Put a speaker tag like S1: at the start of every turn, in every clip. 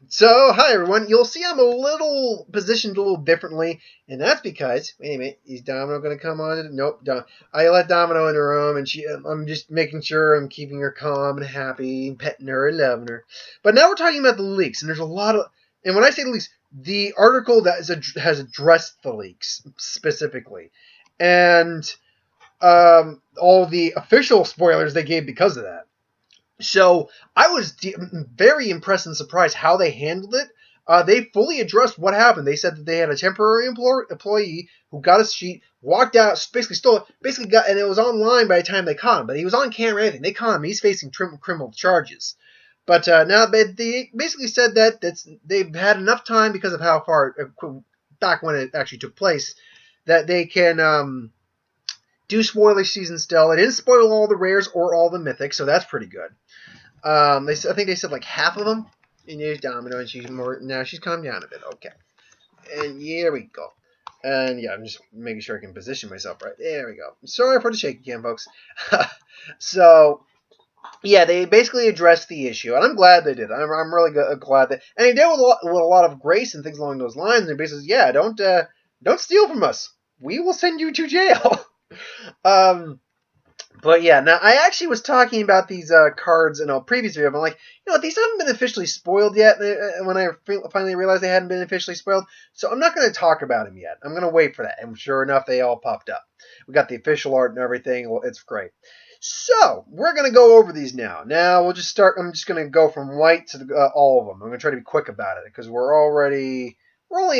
S1: So, hi everyone. You'll see I'm a little positioned a little differently, and that's because, wait a minute, is Domino going to come on? Nope. I let Domino in the room, and I'm just making sure I'm keeping her calm and happy, and petting her and loving her. But now we're talking about the leaks, and there's a lot of, and when I say the leaks, the article that has addressed the leaks specifically, and all the official spoilers they gave because of that. So I was very impressed and surprised how they handled it. They fully addressed what happened. They said that they had a temporary employee who got a sheet, walked out, basically stole it, basically got, and it was online by the time they caught him. But he was on camera and everything. They caught him. He's facing criminal charges. But now they basically said that they've had enough time because of how far back when it actually took place that they can do spoiler season still. It didn't spoil all the rares or all the mythics, so that's pretty good. I think they said like half of them. And there's Domino, and she's more now. She's calmed down a bit. Okay, and here we go. And yeah, I'm just making sure I can position myself right. There we go. Sorry for the shaky cam, folks. So yeah, they basically addressed the issue, and I'm glad they did. I'm really glad that, and they did with a lot of grace and things along those lines. And basically, yeah, don't steal from us. We will send you to jail. But yeah, now I actually was talking about these cards in a previous video. I'm like, these haven't been officially spoiled yet. When I finally realized they hadn't been officially spoiled, so I'm not going to talk about them yet. I'm going to wait for that. And sure enough, they all popped up. We got the official art and everything. Well, it's great. So we're going to go over these now. Now we'll just start. I'm just going to go from white to all of them. I'm going to try to be quick about it because we're only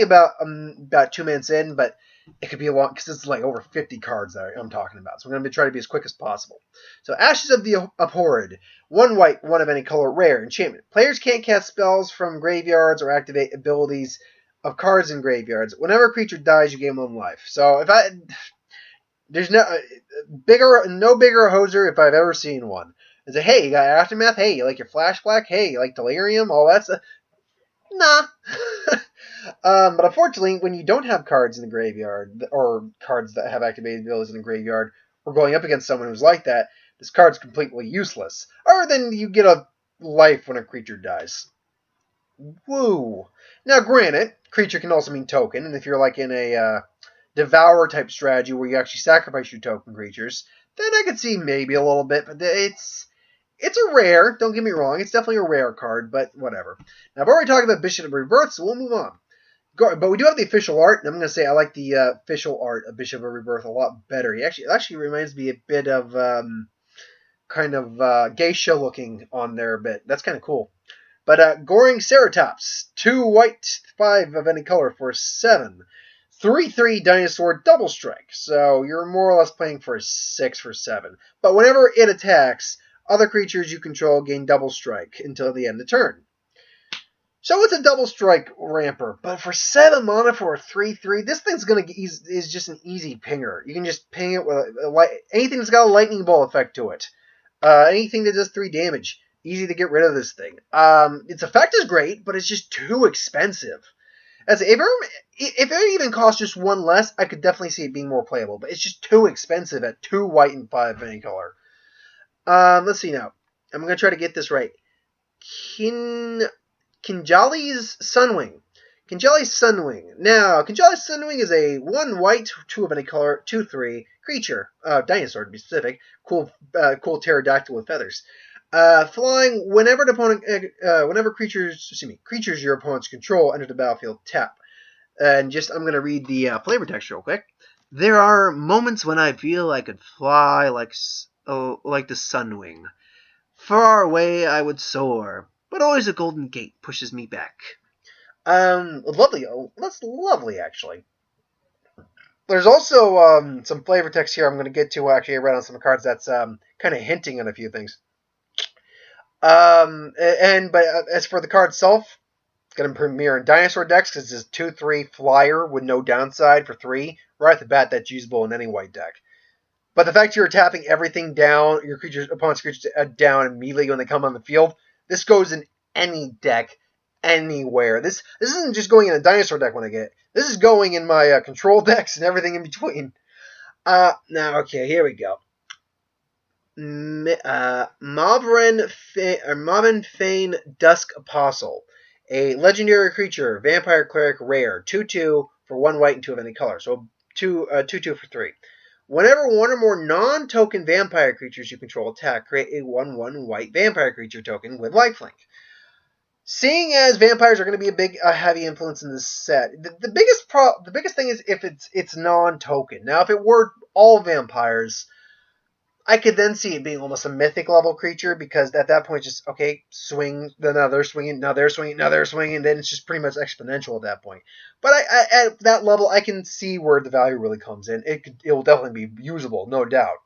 S1: about 2 minutes in, but it could be a long, because it's like over 50 cards that I'm talking about. So I'm going to try to be as quick as possible. So Ashes of the Abhorred. 1 white, 1 of any color, rare, enchantment. Players can't cast spells from graveyards or activate abilities of cards in graveyards. Whenever a creature dies, you gain 1 life. So there's no bigger hoser if I've ever seen one. Is it, hey, you got Aftermath? Hey, you like your Flash Black? Hey, you like Delirium? All that stuff? Nah. But unfortunately, when you don't have cards in the graveyard, or cards that have activated abilities in the graveyard, or going up against someone who's like that, this card's completely useless. Or then you get a life when a creature dies. Woo! Now, granted, creature can also mean token, and if you're like in a Devour type strategy where you actually sacrifice your token creatures, then I could see maybe a little bit, but it's a rare. Don't get me wrong. It's definitely a rare card, but whatever. Now, I've already talked about Bishop of Rebirth, so we'll move on. But we do have the official art, and I'm going to say I like the official art of Bishop of Rebirth a lot better. It actually reminds me a bit of kind of geisha looking on there a bit. That's kind of cool. But Goring Ceratops, 2 white, 5 of any color for 7. 3/3 dinosaur double strike. So you're more or less playing for 6 for 7. But whenever it attacks, other creatures you control gain double strike until the end of the turn. So it's a double strike ramper, but for 7 mana for a 3/3, this thing's is just an easy pinger. You can just ping it with anything that's got a lightning bolt effect to it. Anything that does 3 damage. Easy to get rid of this thing. Its effect is great, but it's just too expensive. If it even cost just 1 less, I could definitely see it being more playable, but it's just too expensive at 2 white and 5 any color. Let's see now. I'm going to try to get this right. Kinjali's Sunwing. Kinjali's Sunwing. Now, Kinjali's Sunwing is a 1 white, 2 of any color, 2/3 creature. Dinosaur to be specific. Cool pterodactyl with feathers. Flying whenever creatures your opponents control enter the battlefield, tap. And I'm going to read the flavor text real quick. There are moments when I feel I could fly like the Sunwing. Far away I would soar, but always a golden gate pushes me back. Lovely. Oh, that's lovely, actually. There's also some flavor text here I'm going to get to. Actually, I read on some cards that's kind of hinting at a few things. But as for the card itself, it's going to premiere in Dinosaur decks because it's a 2/3 flyer with no downside for 3. Right off the bat, that's usable in any white deck. But the fact you're tapping everything down, opponent's creatures down immediately when they come on the field, this goes in any deck, anywhere. This isn't just going in a Dinosaur deck when I get it. This is going in my control decks and everything in between. Now, okay, here we go. Mavren Fane Dusk Apostle. A legendary creature, vampire cleric, rare, 2/2 for 1 white and 2 of any color. So 2/2 for 3. Whenever one or more non-token vampire creatures you control attack, create a 1/1 white vampire creature token with lifelink. Seeing as vampires are going to be a heavy influence in this set, the biggest thing is if it's non-token. Now, if it were all vampires, I could then see it being almost a mythic level creature, because at that point, just, okay, swing, then now they're swinging, now they're swinging, now they're swinging, then it's just pretty much exponential at that point. But at that level, I can see where the value really comes in. It will definitely be usable, no doubt.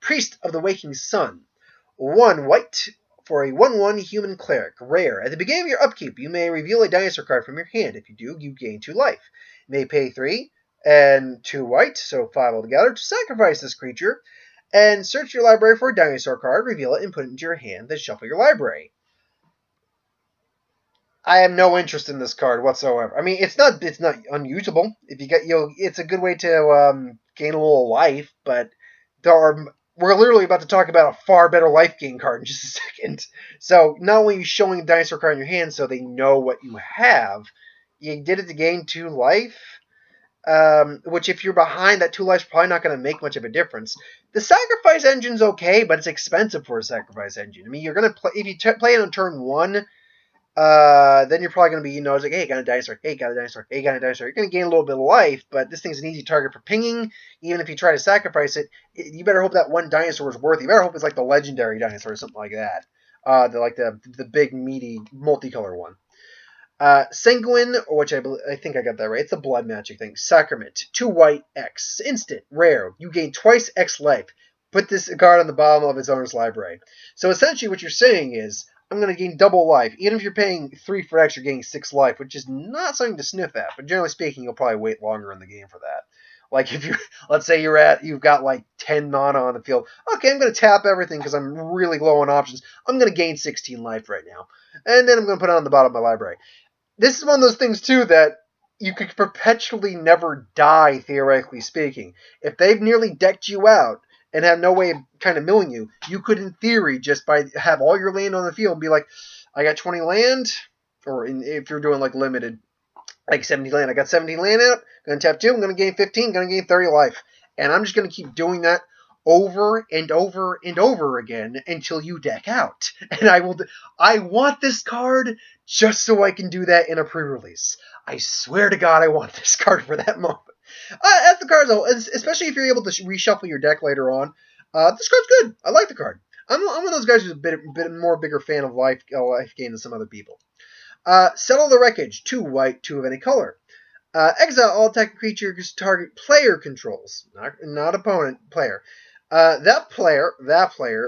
S1: Priest of the Waking Sun. 1 white for a 1/1 human cleric. Rare. At the beginning of your upkeep, you may reveal a dinosaur card from your hand. If you do, you gain 2 life. You may pay 3 and 2 white, so 5 altogether, to sacrifice this creature, and search your library for a dinosaur card, reveal it, and put it into your hand, then shuffle your library. I have no interest in this card whatsoever. I mean, it's not unusable. If you get, it's a good way to gain a little life, but we're literally about to talk about a far better life gain card in just a second. So not only are you showing a dinosaur card in your hand so they know what you have, you did it to gain 2 life, which if you're behind, that 2 life's probably not going to make much of a difference. The sacrifice engine's okay, but it's expensive for a sacrifice engine. I mean, you're going to play, if you play it on turn 1, then you're probably going to be, it's like, hey, got a dinosaur, hey, got a dinosaur, hey, got a dinosaur. You're going to gain a little bit of life, but this thing's an easy target for pinging. Even if you try to sacrifice it, you better hope that one dinosaur is worth it. You better hope it's like the legendary dinosaur or something like that. The big, meaty, multicolor one. Sanguine, which I think I got that right. It's a blood magic thing. Sacrament. 2 white, X. Instant. Rare. You gain twice X life. Put this card on the bottom of its owner's library. So essentially what you're saying is, I'm going to gain double life. Even if you're paying 3 for X, you're gaining 6 life, which is not something to sniff at. But generally speaking, you'll probably wait longer in the game for that. Like if let's say you've got like 10 mana on the field. Okay, I'm going to tap everything because I'm really low on options. I'm going to gain 16 life right now. And then I'm going to put it on the bottom of my library. This is one of those things, too, that you could perpetually never die, theoretically speaking. If they've nearly decked you out and have no way of kind of milling you, you could, in theory, just have all your land on the field and be like, I got 20 land, or if you're doing like limited, like 70 land, I got 17 land out, going to tap 2, I'm going to gain 15, going to gain 30 life. And I'm just going to keep doing that over and over and over again until you deck out. And I want this card just so I can do that in a pre-release. I swear to God, I want this card for that moment. As the card, especially if you're able to reshuffle your deck later on, this card's good. I like the card. I'm one of those guys who's a bit more bigger fan of life gain than some other people. Settle the Wreckage. 2 white, 2 of any color. Exile all attack creatures target player controls, not opponent, player. That player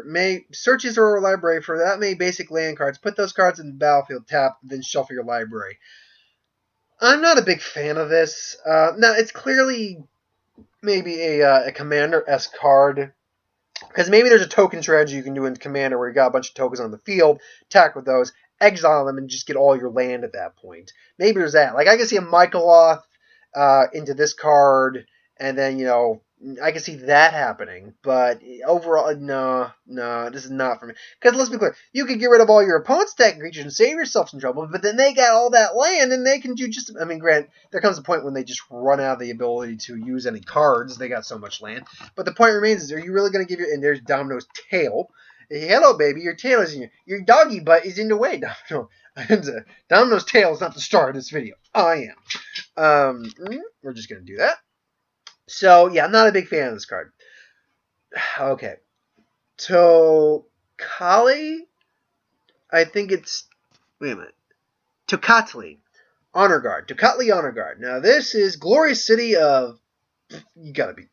S1: may search his or her library for that many basic land cards, put those cards in the battlefield, tap, then shuffle your library. I'm not a big fan of this. Now, it's clearly maybe a Commander-esque card, because maybe there's a token strategy you can do in Commander where you got a bunch of tokens on the field, attack with those, exile them, and just get all your land at that point. Maybe there's that. Like, I can see a Michaeloth into this card, and then, I can see that happening, but overall, no, this is not for me. Because let's be clear, you can get rid of all your opponent's deck creatures and save yourself some trouble, but then they got all that land, and they can do granted, there comes a point when they just run out of the ability to use any cards. They got so much land. But the point remains is, are you really going to give and there's Domino's tail. Hello, baby, your tail is in your doggy butt is in the way, Domino. Domino's tail is not the star of this video. I am. We're just going to do that. So, yeah, I'm not a big fan of this card. Okay. Tokali? I think it's... Wait a minute. Tocatli. Honor Guard. Tocatli Honor Guard. Now, this is Glorious City of... You gotta be... I'm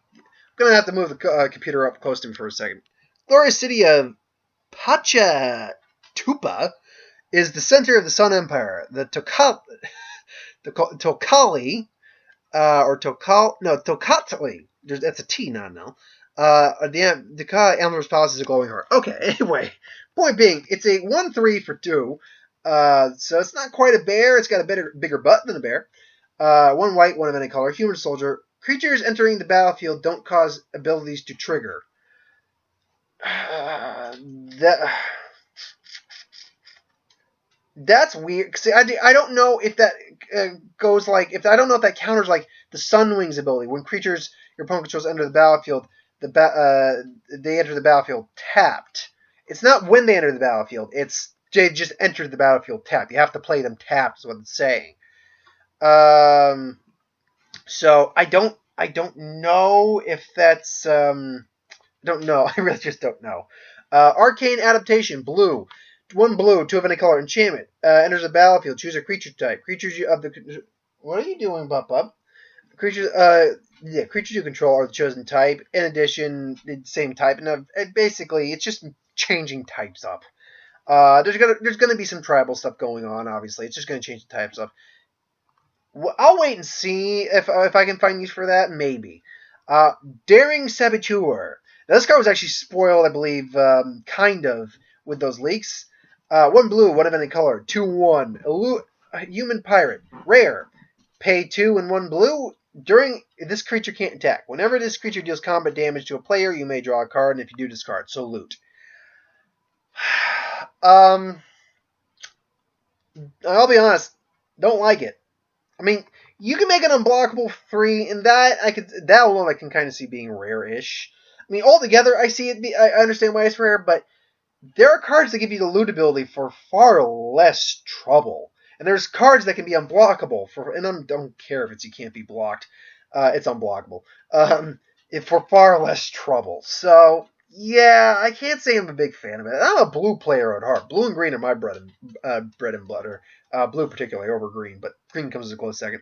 S1: gonna have to move the computer up close to me for a second. Glorious City of Pachatupa is the center of the Sun Empire. The Tokali... Tocatli. That's a T, not an L. The Elmer's Palace is a glowing heart. Okay, anyway. Point being, it's a 1/3 for 2. So it's not quite a bear. It's got a bigger butt than a bear. 1 white, 1 of any color. Human soldier. Creatures entering the battlefield don't cause abilities to trigger. That's weird. See, I don't know if that goes like if I don't know if that counters like the Sunwing's ability when creatures your opponent controls enter the battlefield. They enter the battlefield tapped. It's not when they enter the battlefield. It's they just entered the battlefield tapped. You have to play them tapped. Is what it's saying. So I don't know if that's I don't know. I really just don't know. Arcane adaptation blue. One blue, two of any color. Enchantment. Enters the battlefield. Choose a creature type. Creatures you of the. What are you doing, Bub? Creatures. Creatures you control are the chosen type. In addition, the same type, and basically, it's just changing types up. There's gonna be some tribal stuff going on. Obviously, it's just gonna change the types up. I'll wait and see if I can find use for that. Maybe. Daring Saboteur. Now, this card was actually spoiled, I believe, kind of, with those leaks. One blue, one of any color. 2/1. Human Pirate. Rare. Pay 2 and 1 blue. During this creature can't attack. Whenever this creature deals combat damage to a player, you may draw a card, and if you do, discard. So loot. I'll be honest. Don't like it. I mean, you can make an unblockable 3, and that alone I can kind of see being rare-ish. I mean, altogether, I see it. I understand why it's rare, but there are cards that give you the loot ability for far less trouble, and there's cards that can be unblockable and I don't care if you can't be blocked. It's unblockable. For far less trouble. So yeah, I can't say I'm a big fan of it. I'm a blue player at heart. Blue and green are my bread and butter. Blue particularly over green, but green comes as a close second.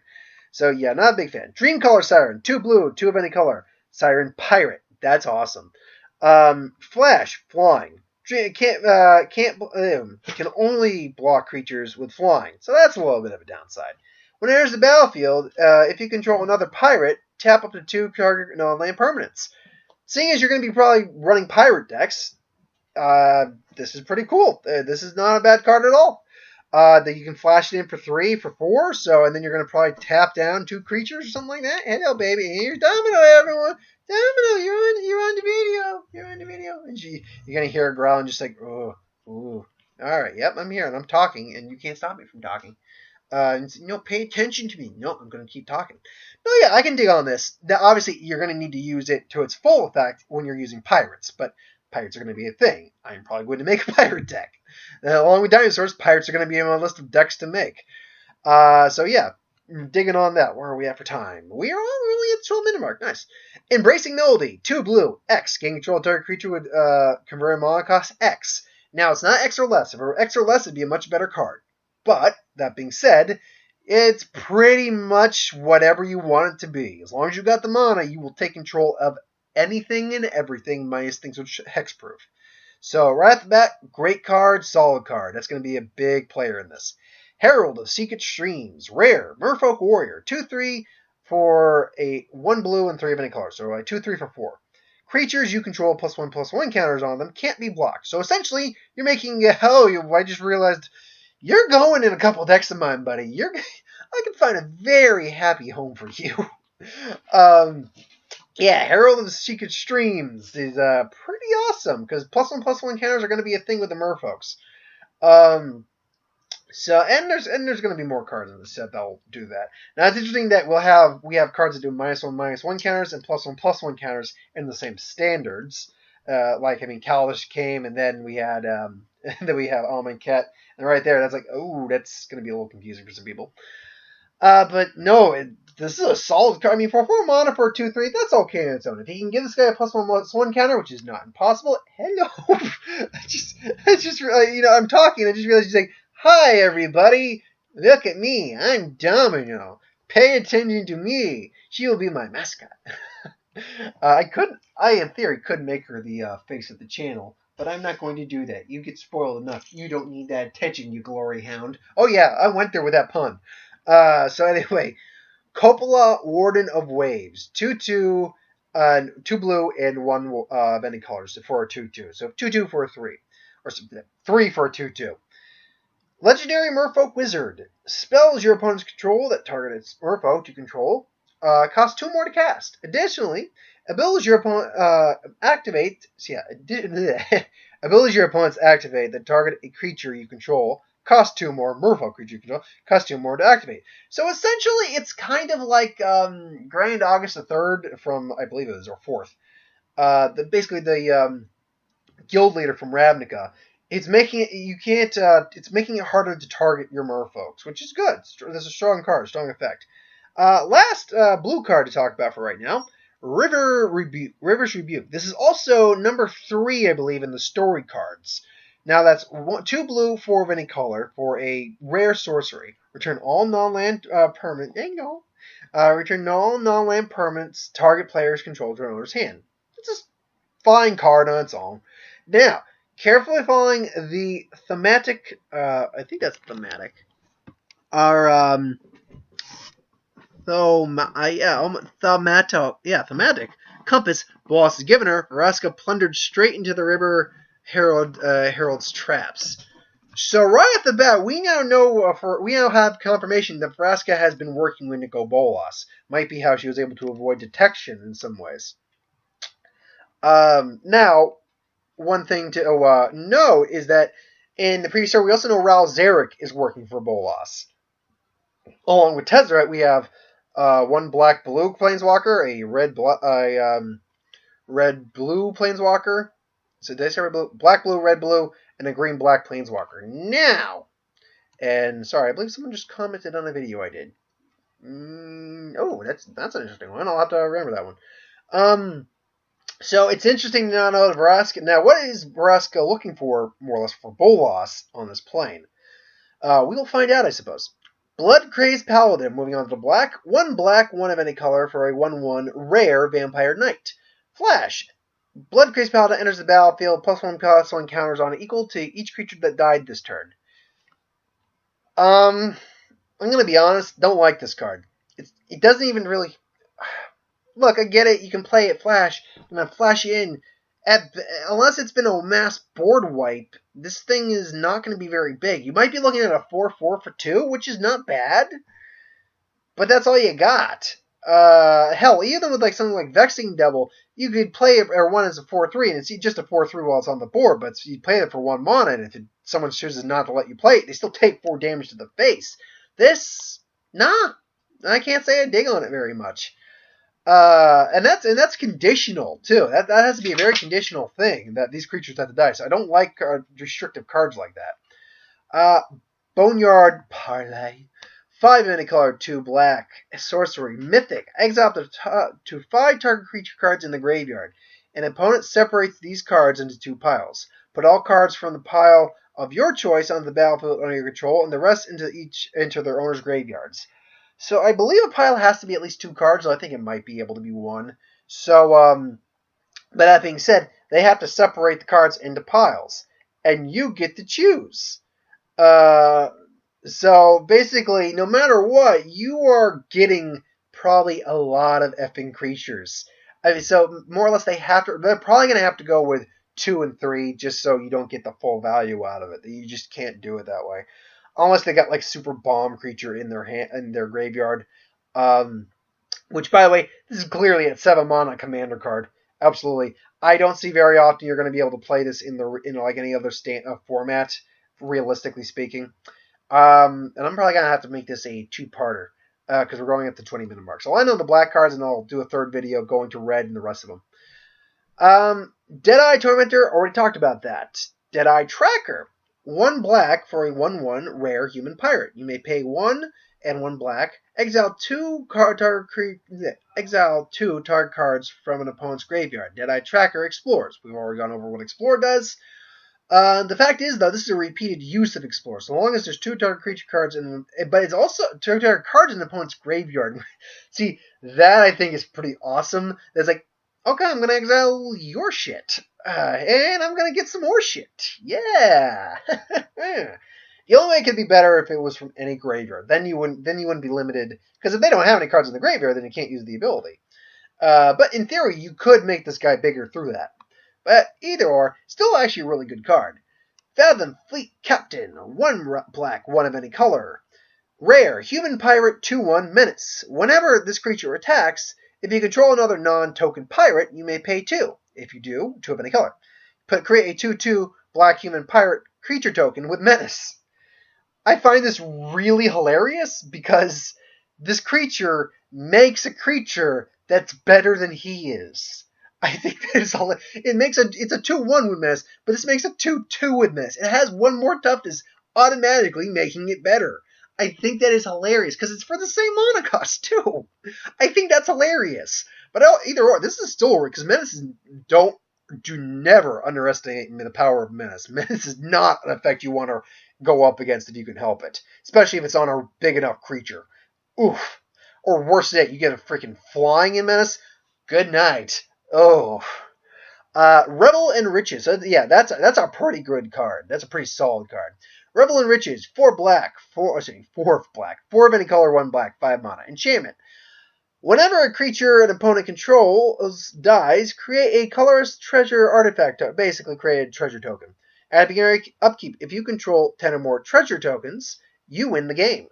S1: So yeah, not a big fan. Dreamcaller Siren, 2 blue, 2 of any color. Siren Pirate, that's awesome. Flash, flying. Can only block creatures with flying, so that's a little bit of a downside. When it enters the battlefield, if you control another pirate, tap up to 2 target non-land permanents. Seeing as you're going to be probably running pirate decks, this is pretty cool. This is not a bad card at all. That you can flash it in for 3, for 4, and then you're going to probably tap down 2 creatures or something like that. Hello, baby. Here's Domino, everyone. Domino, you're on the video. You're on the video. And you're going to hear her growling just like, ooh. All right, yep, I'm here, and I'm talking, and you can't stop me from talking. Pay attention to me. No, I'm going to keep talking. No, yeah, I can dig on this. Now, obviously, you're going to need to use it to its full effect when you're using pirates, but pirates are going to be a thing. I'm probably going to make a pirate deck. Along with dinosaurs, pirates are going to be on my list of decks to make. So yeah, digging on that. Where are we at for time? We are only at the 12 minute mark. Nice. Embracing Melody. 2 blue. X. Gain control of target creature with converted mana cost X. Now, it's not X or less. If it were X or less, it'd be a much better card. But, that being said, it's pretty much whatever you want it to be. As long as you got the mana, you will take control of anything and everything minus things which hexproof. So, right off the bat, great card, solid card. That's going to be a big player in this. Herald of Secret Streams. Rare. Merfolk Warrior. 2/3 for a 1 blue and 3 of any color. So, 2/3 for 4. Creatures you control +1/+1 counters on them can't be blocked. So, essentially, you're making I just realized you're going in a couple decks of mine, buddy. I can find a very happy home for you. Yeah, Herald of the Secret Streams is pretty awesome because +1/+1 counters are going to be a thing with the merfolks. There's going to be more cards in the set that will do that. Now it's interesting that we have cards that do -1/-1 counters and +1/+1 counters in the same standards. Kaladesh came, and then we had then we have Almond Cat, and right there, that's like, oh, that's going to be a little confusing for some people. But no, this is a solid card. I mean, for 4 mana for a 2/3, that's okay on its own. If he can give this guy a +1/+1 counter, which is not impossible, hello. I'm talking, I just realized he's like, hi, everybody. Look at me. I'm Domino. Pay attention to me. She will be my mascot. I in theory, could make her the face of the channel, but I'm not going to do that. You get spoiled enough. You don't need that attention, you glory hound. Oh, yeah, I went there with that pun. So anyway, Coppola, Warden of Waves. 2/2, 2 blue, and 1 of any colors for a 2/2. So 2/2 for a 3. Or 3 for a 2/2. Legendary Merfolk Wizard. Spells your opponent's control that target its merfolk you control. Cost 2 more to cast. Additionally, abilities your opponent abilities your opponents activate that target a creature you control cost 2 more. Merfolk creature you control cost 2 more to activate. So essentially, it's kind of like Grand August III from, I believe it was, or 4th. Basically the guild leader from Ravnica. It's making it it's making it harder to target your merfolks, which is good. There's a strong card, strong effect. Last blue card to talk about for right now, River's Rebuke. This is also number 3, I believe, in the story cards. Now that's 2 blue, 4 of any color for a rare sorcery. Return all non-land permanent. Return all non-land permanents target player's control to an owner's hand. It's a fine card on its own. Now, carefully following the thematic. I think that's thematic. Our thematic compass boss is given her. Vraska plundered straight into the river Herald's traps. So right off the bat, we now know we now have confirmation that Vraska has been working with Nico Bolas. Might be how she was able to avoid detection in some ways. Now, one thing to note is that in the previous story, we also know Ral Zarek is working for Bolas. Along with Tezzeret, we have 1 black-blue planeswalker, a red-blue planeswalker. So did I say red-blue? Black-blue, red-blue, and a green-black planeswalker. Now, and sorry, I believe someone just commented on a video I did. Oh, that's an interesting one. I'll have to remember that one. So it's interesting to know Vraska. Now, what is Vraska looking for, more or less, for Bolas on this plane? We will find out, I suppose. Blood Crazed Paladin, moving on to black. 1 black, 1 of any color for a 1/1 rare Vampire Knight. Flash. Blood Crazed Paladin enters the battlefield, +1/+1 counters on it equal to each creature that died this turn. I'm going to be honest, don't like this card. It doesn't even really... Look, I get it, you can play it Flash, and then flash you in. Unless it's been a mass board wipe, this thing is not going to be very big. You might be looking at a 4/4 for 2, which is not bad, but that's all you got. Hell, even with like something like Vexing Devil, you could play it or 1 as a 4/3, and it's just a 4/3 while it's on the board, but you play it for 1 mana, and if someone chooses not to let you play it, they still take 4 damage to the face. This, nah, I can't say I dig on it very much. And that's conditional too. That has to be a very conditional thing that these creatures have to die. So I don't like restrictive cards like that. Boneyard Parlay, 5 any color, 2 black, sorcery, mythic. Exile to 5 target creature cards in the graveyard. An opponent separates these cards into 2 piles. Put all cards from the pile of your choice onto the battlefield under your control, and the rest into their owner's graveyards. So I believe a pile has to be at least 2 cards, so I think it might be able to be 1. So, but that being said, they have to separate the cards into piles, and you get to choose. So basically, no matter what, you are getting probably a lot of effing creatures. I mean, so more or less they're probably going to have to go with 2 and 3 just so you don't get the full value out of it. You just can't do it that way. Unless they got like super bomb creature in their graveyard, which by the way, this is clearly a 7 mana commander card. Absolutely, I don't see very often you're going to be able to play this in like any other format, realistically speaking. And I'm probably going to have to make this a 2-parter because we're going at the 20-minute mark. So I'll end on the black cards and I'll do a 3rd video going to red and the rest of them. Deadeye Tormentor, already talked about that. Deadeye Tracker. 1 black for a 1/1 rare human pirate. You may pay 1 and 1 black. Exile 2 target cards from an opponent's graveyard. Deadeye Tracker Explores. We've already gone over what Explore does. The fact is, though, this is a repeated use of Explore. So long as there's 2 target creature cards but it's also 2 target cards in an opponent's graveyard. See, that I think is pretty awesome. It's like, okay, I'm going to exile your shit. And I'm going to get some more shit. Yeah. The only way it could be better if it was from any graveyard. Then you wouldn't be limited. Because if they don't have any cards in the graveyard, then you can't use the ability. But in theory, you could make this guy bigger through that. But either or, still actually a really good card. Fathom Fleet Captain. 1 black, 1 of any color. Rare. Human Pirate 2/1 Menace. Whenever this creature attacks, if you control another non-token pirate, you may pay 2. If you do, 2 of any color. Create a 2/2 black human pirate creature token with Menace. I find this really hilarious because this creature makes a creature that's better than he is. I think that is all. It's a 2/1 with menace, but this makes a 2/2 with menace. It has one more toughness, automatically making it better. I think that is hilarious because it's for the same mana cost too. I think that's hilarious. But either or, this is still because menaces do never underestimate the power of menace. Menace is not an effect you want to go up against if you can help it, especially if it's on a big enough creature. Oof. Or worse yet, you get a freaking flying in menace. Good night. Oh. Revel and Riches. Yeah, that's a pretty good card. That's a pretty solid card. Revel and Riches, 4 black, 4 black, 4 of any color, 1 black, 5 mana. Enchantment. Whenever a creature an opponent controls dies, create a colorless treasure artifact. Basically, create a treasure token. At beginning upkeep, if you control 10 or more treasure tokens, you win the game.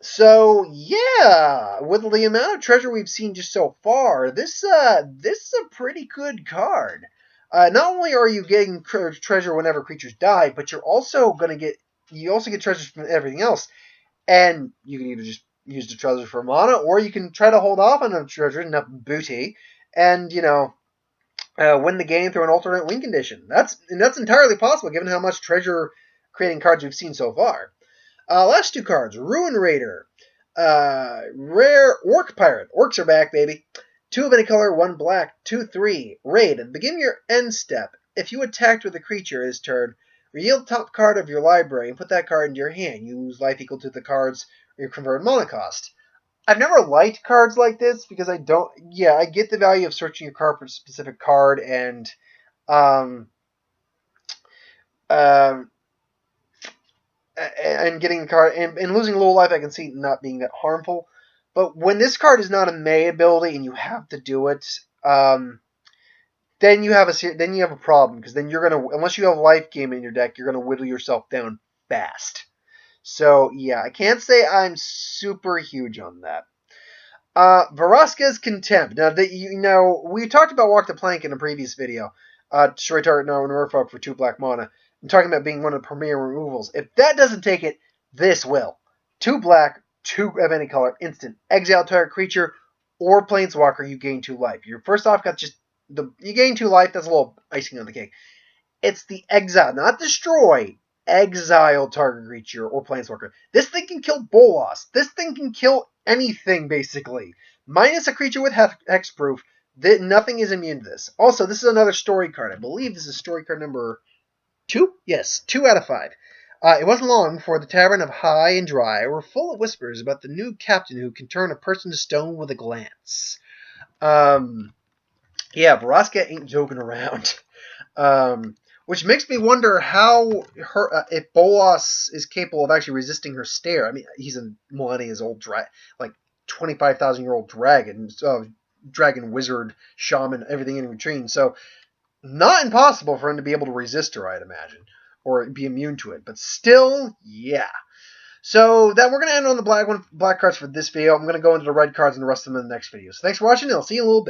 S1: So yeah, with the amount of treasure we've seen just so far, this is a pretty good card. Not only are you getting treasure whenever creatures die, but you also get treasures from everything else, and you can either just use the treasure for mana, or you can try to hold off on the treasure, enough booty, and win the game through an alternate win condition. That's entirely possible given how much treasure creating cards we've seen so far. Last 2 cards, Ruin Raider, Rare Orc Pirate. Orcs are back, baby. 2 of any color, 1 black, 2/3. Raid. At the beginning of your end step, if you attacked with a creature this turn, reveal the top card of your library and put that card into your hand. You lose life equal to the card's your converted mana cost. I've never liked cards like this because I get the value of searching your card for a specific card and getting the card and losing a little life. I can see not being that harmful, but when this card is not a May ability and you have to do it, then you have a problem because then you're gonna, unless you have life gain in your deck, you're gonna whittle yourself down fast. So, yeah, I can't say I'm super huge on that. Vraska's Contempt. Now, we talked about Walk the Plank in a previous video. Destroy target Norfolk for 2 black mana. I'm talking about being one of the premier removals. If that doesn't take it, this will. 2 black, 2 of any color, instant. Exile target creature or planeswalker, you gain 2 life. Your first off got you gain 2 life, that's a little icing on the cake. It's the exile, not destroy. Exile target creature or planeswalker. This thing can kill Bolas. This thing can kill anything, basically. Minus a creature with hexproof, nothing is immune to this. Also, this is another story card. I believe this is story card number 2? Yes, 2 out of 5. It wasn't long before the Tavern of High and Dry were full of whispers about the new captain who can turn a person to stone with a glance. Yeah, Vraska ain't joking around. Which makes me wonder how if Bolas is capable of actually resisting her stare. I mean, he's a millennia-old like 25,000-year-old dragon, dragon, wizard, shaman, everything in between. So, not impossible for him to be able to resist her, I'd imagine, or be immune to it. But still, yeah. So we're going to end on the black cards for this video. I'm going to go into the red cards and the rest of them in the next video. So thanks for watching, and I'll see you in a little bit.